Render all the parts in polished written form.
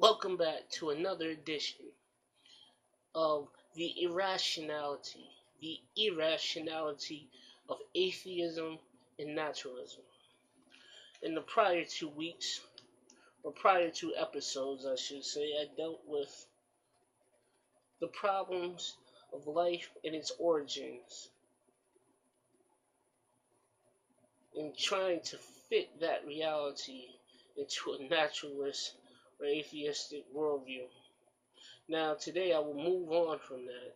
Welcome back to another edition of the irrationality of atheism and naturalism. In the prior 2 weeks, or prior 2 episodes, I should say, I dealt with the problems of life and its origins, and trying to fit that reality into a naturalist or atheistic worldview. Now, today I will move on from that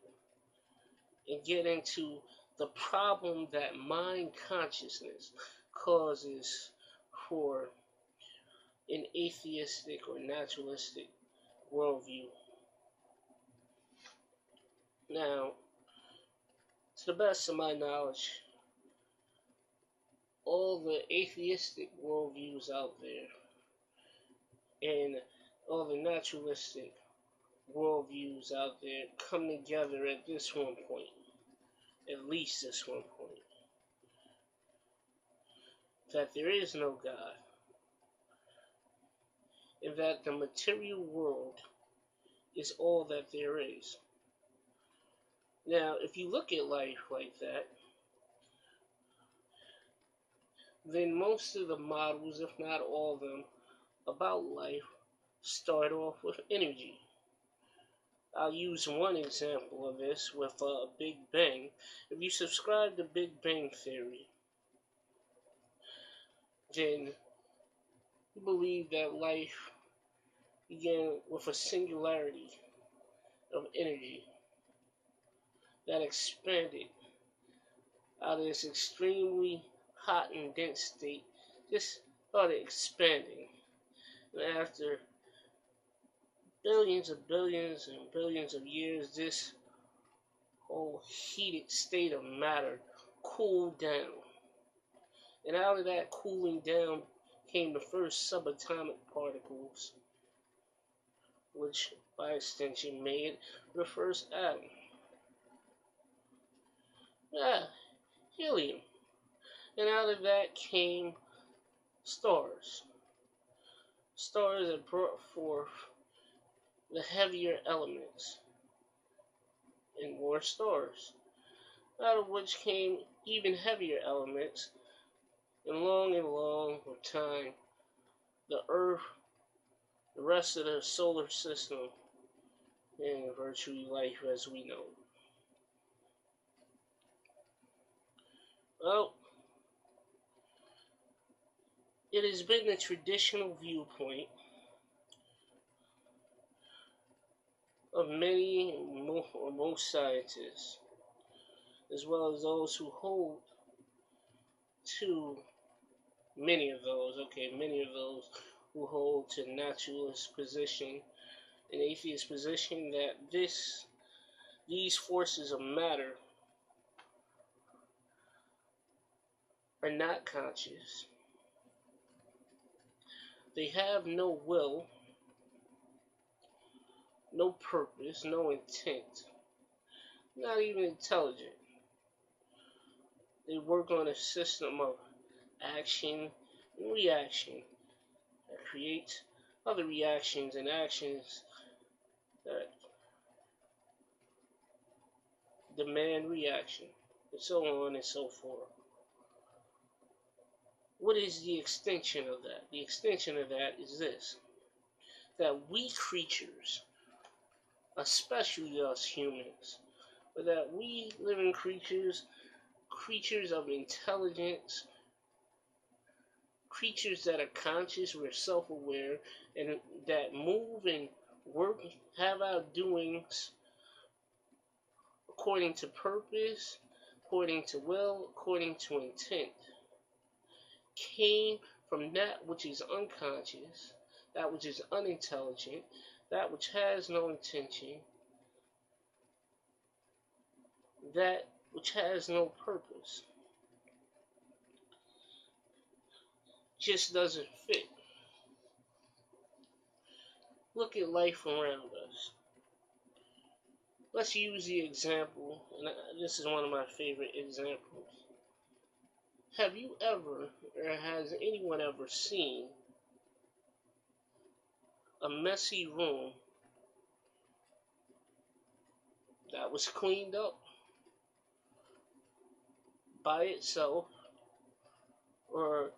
and get into the problem that mind consciousness causes for an atheistic or naturalistic worldview. Now, to the best of my knowledge, all the atheistic worldviews out there and all the naturalistic worldviews out there come together at this one point, at least this one point, that there is no God, and that the material world is all that there is. Now, if you look at life like that, then most of the models, if not all of them, about life start off with energy. I'll use one example of this with Big Bang. If you subscribe to Big Bang Theory, then you believe that life began with a singularity of energy that expanded out of this extremely hot and dense state, just started expanding. And after billions and billions of years, this whole heated state of matter cooled down. And out of that cooling down came the first subatomic particles, which by extension made the first atom. Helium. And out of that came stars. Stars that brought forth the heavier elements and more stars, out of which came even heavier elements, and long with time, the Earth, the rest of the solar system, and virtually life as we know it. Well, it has been the traditional viewpoint of many or most scientists, as well as those who hold to many of those who hold to naturalist position and atheist position, that these forces of matter are not conscious. They have no will, no purpose, no intent, not even intelligent. They work on a system of action and reaction that creates other reactions and actions that demand reaction, and so on and so forth. What is the extension of that? The extension of that is this: that we creatures, especially us humans, but that we living creatures of intelligence, creatures that are conscious, we're self-aware, and that move and work, have our doings according to purpose, according to will, according to intent, came from that which is unconscious, that which is unintelligent, that which has no intention, that which has no purpose. Just doesn't fit. Look at life around us. Let's use the example, and this is one of my favorite examples. Have you ever, or has anyone ever seen a messy room that was cleaned up by itself or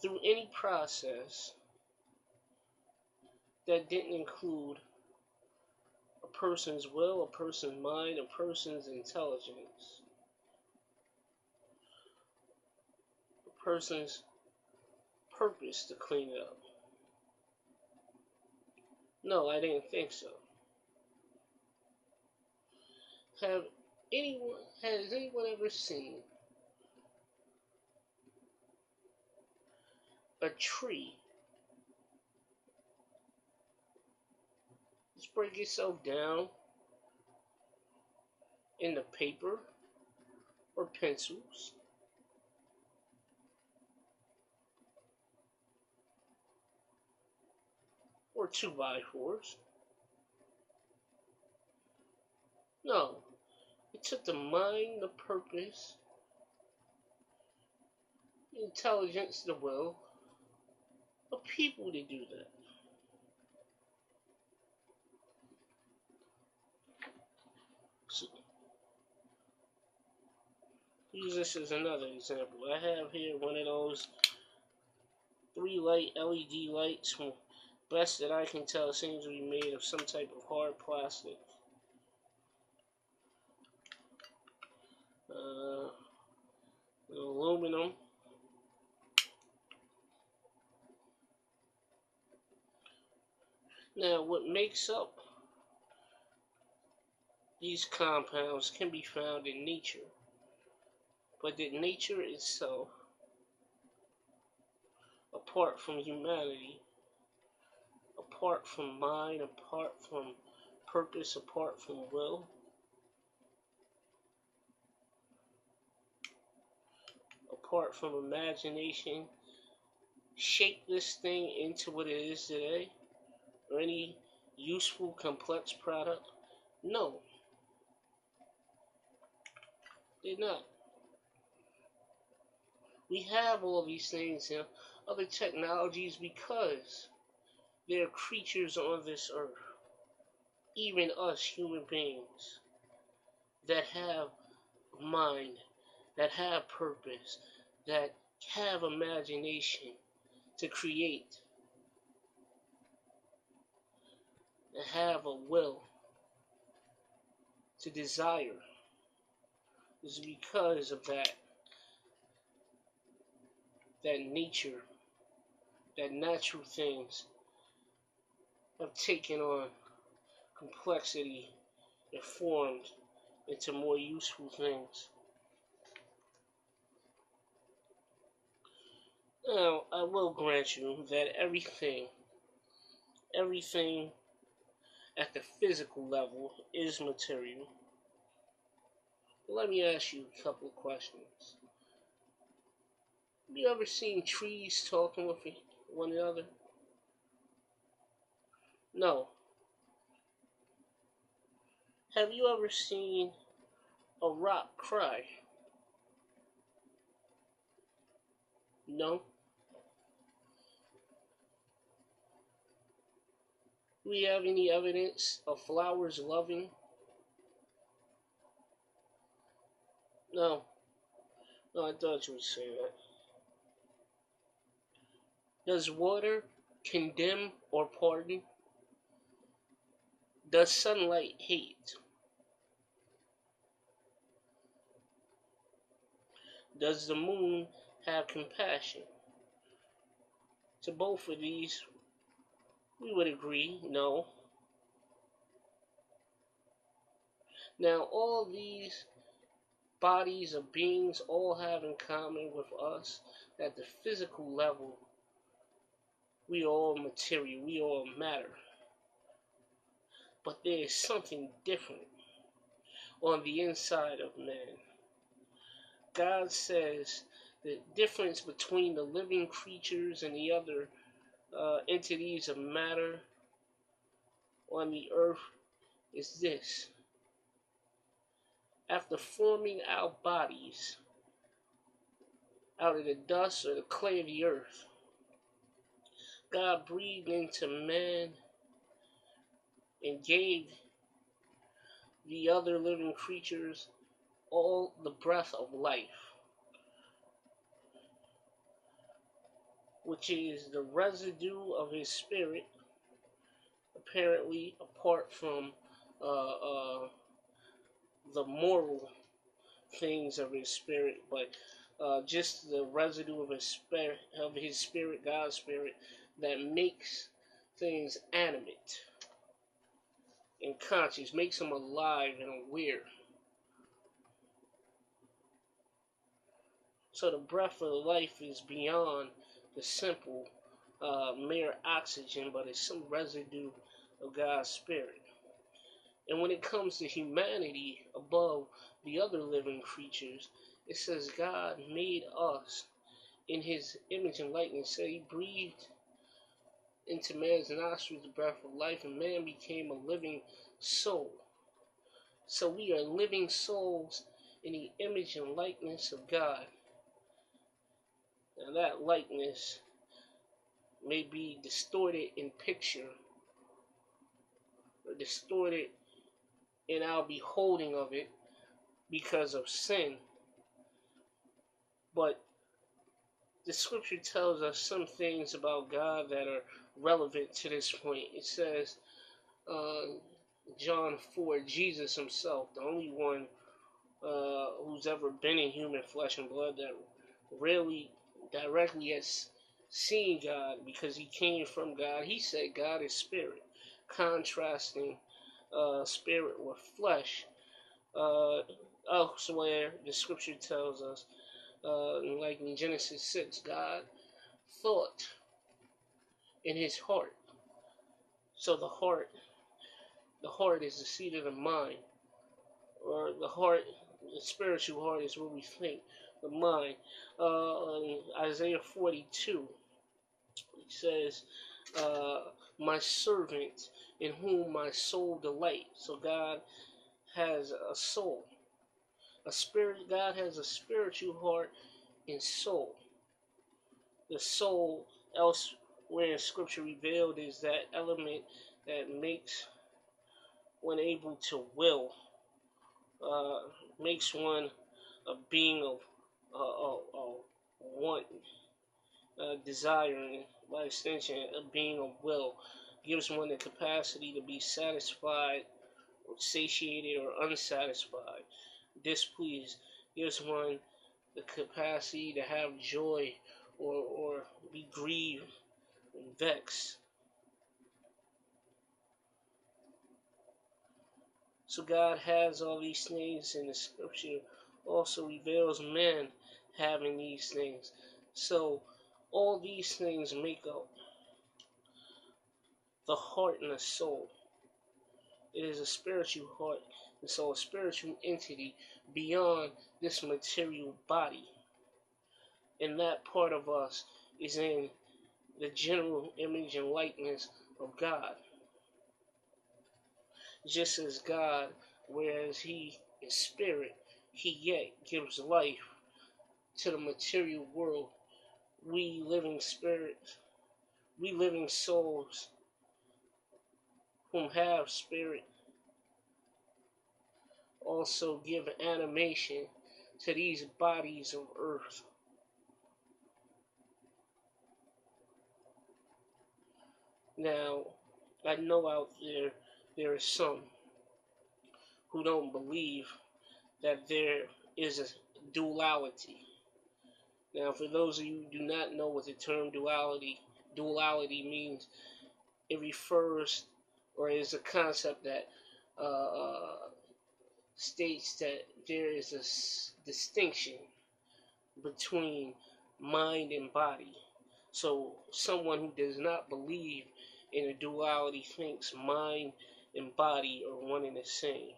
through any process that didn't include a person's will, a person's mind, a person's intelligence, a person's purpose to clean it up. No, I didn't think so. Has anyone ever seen a tree just break itself down into paper or pencils or 2x4s? No. It took the mind, the purpose, the intelligence, the will of people to do that. So, use this as another example. I have here one of those 3-light LED lights. From best that I can tell, seems to be made of some type of hard plastic. Aluminum. Now, what makes up these compounds can be found in nature, but that nature itself, apart from humanity, apart from mind, apart from purpose, apart from will, apart from imagination, shape this thing into what it is today, or any useful, complex product? No, they're not. We have all these things and other technologies because they're creatures on this earth, even us human beings, that have mind, that have purpose, that have imagination to create, that have a will to desire. It's because of that nature, that natural things have taken on complexity and formed into more useful things. Now, I will grant you that everything at the physical level is material. Let me ask you a couple of questions. Have you ever seen trees talking with one another? No. Have you ever seen a rock cry? No. Do we have any evidence of flowers loving? No. No, I thought you would say that. Does water condemn or pardon? Does sunlight hate? Does the moon have compassion? To both of these, we would agree, no. Now, all these bodies of beings all have in common with us that the physical level, we are all material, we all matter. But there is something different on the inside of man. God says the difference between the living creatures and the other entities of matter on the earth is this. After forming our bodies out of the dust or the clay of the earth, God breathed into man and gave the other living creatures all the breath of life, which is the residue of his spirit, apparently apart from uh, uh, the moral things of his spirit, but just the residue of his spirit, God's spirit, that makes things animate and conscious, makes them alive and aware. So the breath of life is beyond the simple mere oxygen, but it's some residue of God's spirit. And when it comes to humanity above the other living creatures, it says God made us in his image and likeness. So he breathed into man's nostrils the breath of life, and man became a living soul. So we are living souls in the image and likeness of God. Now that likeness may be distorted in picture or distorted in our beholding of it because of sin. But the scripture tells us some things about God that are relevant to this point. It says, John 4, Jesus himself, the only one who's ever been in human flesh and blood that really directly has seen God because he came from God. He said God is spirit, contrasting spirit with flesh. Elsewhere, the scripture tells us, like in Genesis 6, God thought in his heart. So the heart is the seat of the mind, or the heart, the spiritual heart is what we think. The mind. In Isaiah 42, it says, "My servant, in whom my soul delights." So God has a soul, a spirit. God has a spiritual heart and soul. The soul, elsewhere in Scripture revealed, is that element that makes one able to will, makes one a being of want, desiring, by extension, a being of will, gives one the capacity to be satisfied, or satiated, or unsatisfied, displeased, gives one the capacity to have joy or be grieved and vexed. So God has all these things, and the scripture also reveals men having these things. So all these things make up the heart and the soul. It is a spiritual heart, and so a spiritual entity beyond this material body. And that part of us is in the general image and likeness of God. Just as God, whereas he is spirit, he yet gives life to the material world. We living spirits, we living souls whom have spirit, also give animation to these bodies of earth. Now, I know out there are some who don't believe that there is a duality. Now, for those of you who do not know what the term duality means, it refers, or is a concept that states that there is a distinction between mind and body. So someone who does not believe in a duality thinks mind and body are one and the same.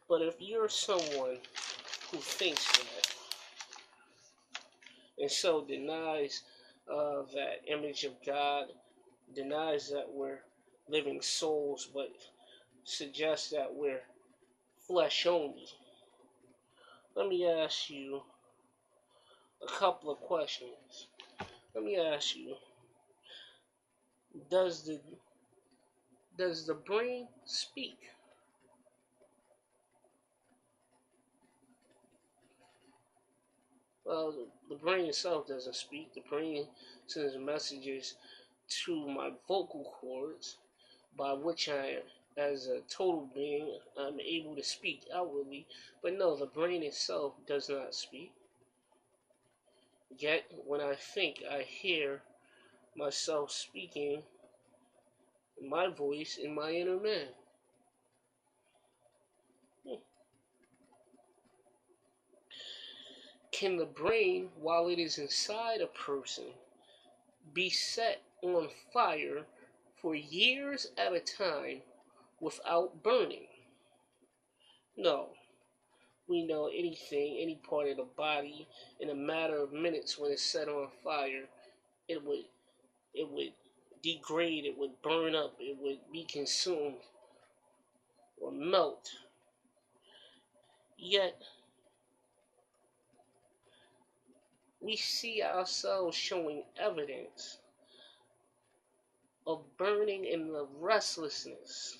But if you're someone who thinks that, and so denies that image of God, denies that we're living souls, but suggests that we're flesh only, let me ask you a couple of questions. Let me ask you, Does the brain speak? Well, the brain itself doesn't speak. The brain sends messages to my vocal cords, by which I, as a total being, I'm able to speak outwardly. But no, the brain itself does not speak. Yet, when I think, I hear myself speaking my voice in my inner man. Can the brain, while it is inside a person, be set on fire for years at a time without burning? No. We know anything, any part of the body, in a matter of minutes when it's set on fire, it would it would degrade, it would burn up, it would be consumed or melt. Yet we see ourselves showing evidence of burning in the restlessness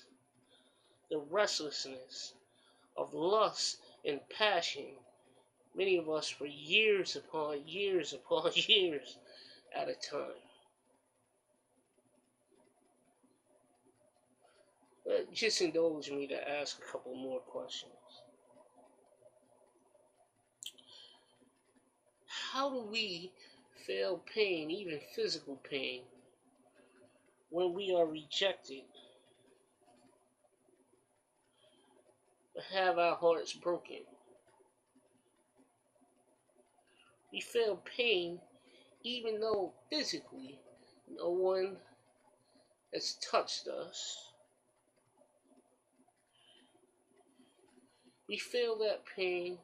of lust and passion. Many of us for years upon years upon years at a time. Just indulge me to ask a couple more questions. How do we feel pain, even physical pain, when we are rejected, or have our hearts broken? We feel pain even though physically no one has touched us. We feel that pain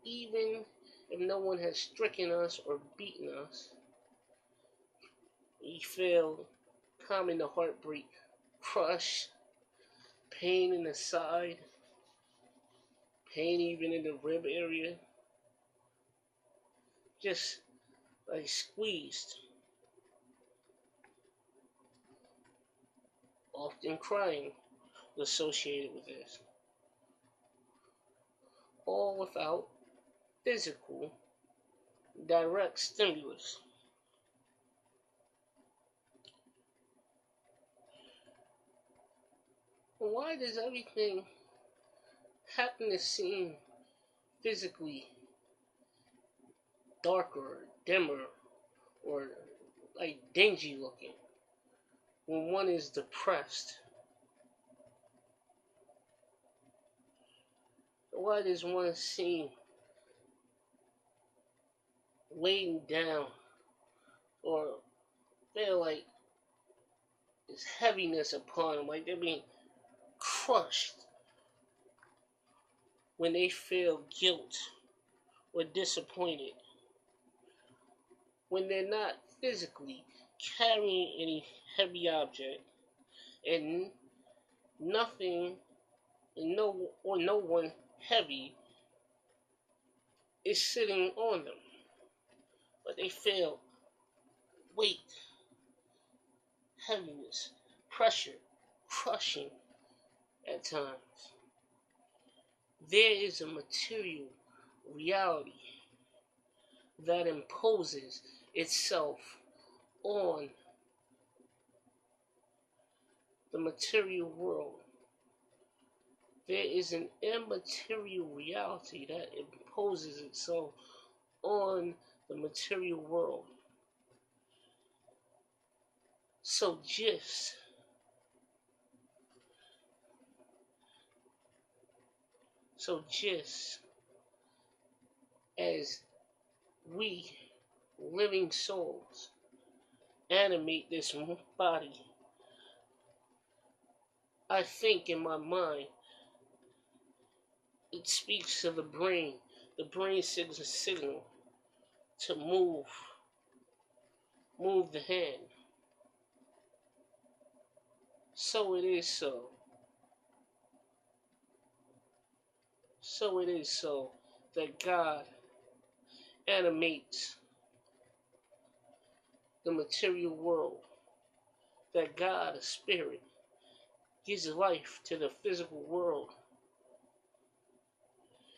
even if no one has stricken us or beaten us. We feel common to heartbreak, crush, pain in the side, pain even in the rib area, just like squeezed. Often crying associated with this. All without physical direct stimulus. Why does everything happen to seem physically darker, dimmer, or like dingy looking when one is depressed? Why does one seem weighing down or feel like this heaviness upon them, like they're being crushed when they feel guilt or disappointed, when they're not physically carrying any heavy object and nothing and no one heavy is sitting on them, but they feel weight, heaviness, pressure, crushing at times. There is a material reality that imposes itself on the material world. There is an immaterial reality that imposes itself on the material world. So just as we living souls animate this body, I think in my mind it speaks to the brain. The brain sends a signal to move the hand. So it is so. So it is so that God animates the material world that God, a spirit, gives life to the physical world.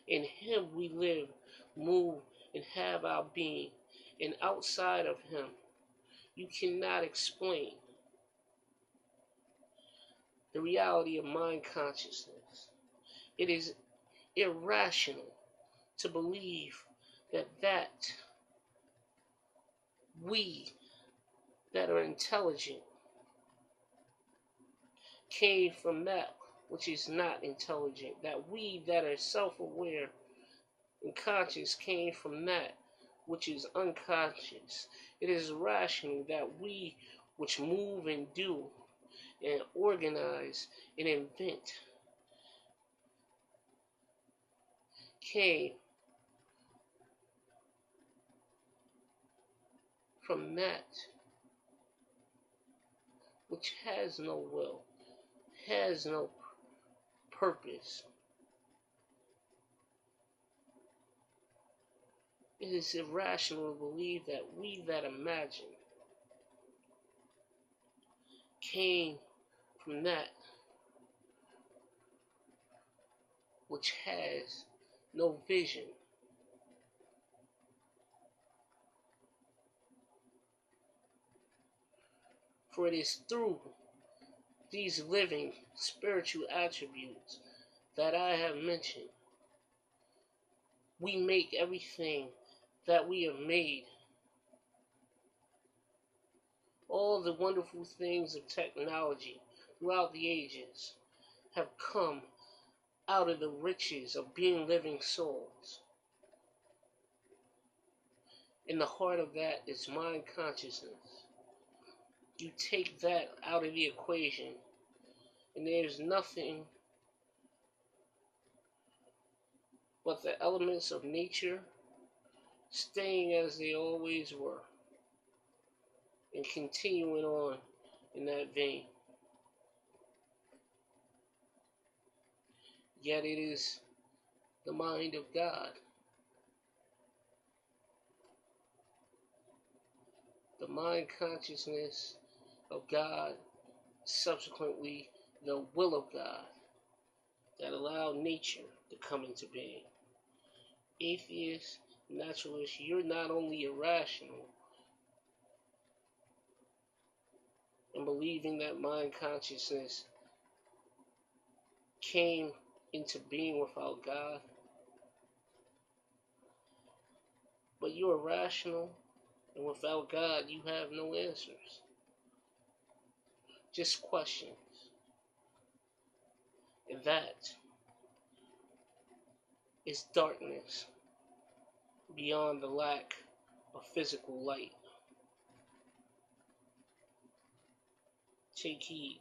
In Him we live, move, and have our being. And outside of Him, you cannot explain the reality of mind consciousness. It is irrational to believe that we that are intelligent came from that which is not intelligent, that we that are self-aware and conscious came from that which is unconscious. It is rational that we which move and do and organize and invent came from that which has no will, has no purpose. It is irrational to believe that we that imagine came from that which has no vision. For it is through these living spiritual attributes that I have mentioned we make everything that we have made. All the wonderful things of technology throughout the ages have come out of the riches of being living souls. In the heart of that is mind consciousness. You take that out of the equation, and there's nothing but the elements of nature staying as they always were and continuing on in that vein. Yet it is the mind of God, the mind consciousness of God, subsequently the will of God, that allowed nature to come into being. Atheists, naturalists, you're not only irrational in believing that mind consciousness came into being without God, but you're irrational, and without God you have no answers. Just questions. And that is darkness beyond the lack of physical light. Take heed.